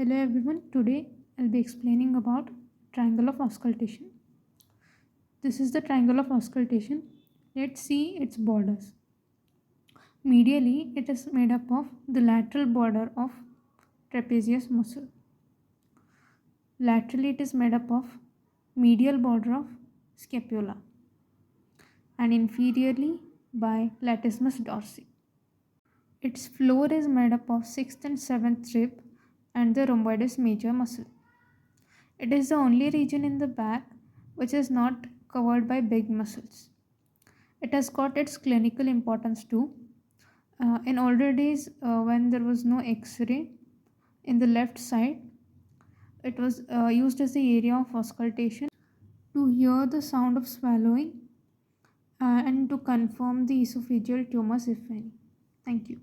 Hello everyone, today I'll be explaining about triangle of auscultation. This is the triangle of auscultation. Let's see its borders. Medially, it is made up of the lateral border of trapezius muscle. Laterally, it is made up of medial border of scapula, and inferiorly by latissimus dorsi. Its floor is made up of 6th and 7th rib and the rhomboides major muscle. It is the only region in the back which is not covered by big muscles. It has got its clinical importance too. In older days, when there was no X-ray in the left side, it was used as the area of auscultation to hear the sound of swallowing and to confirm the esophageal tumors, if any. Thank you.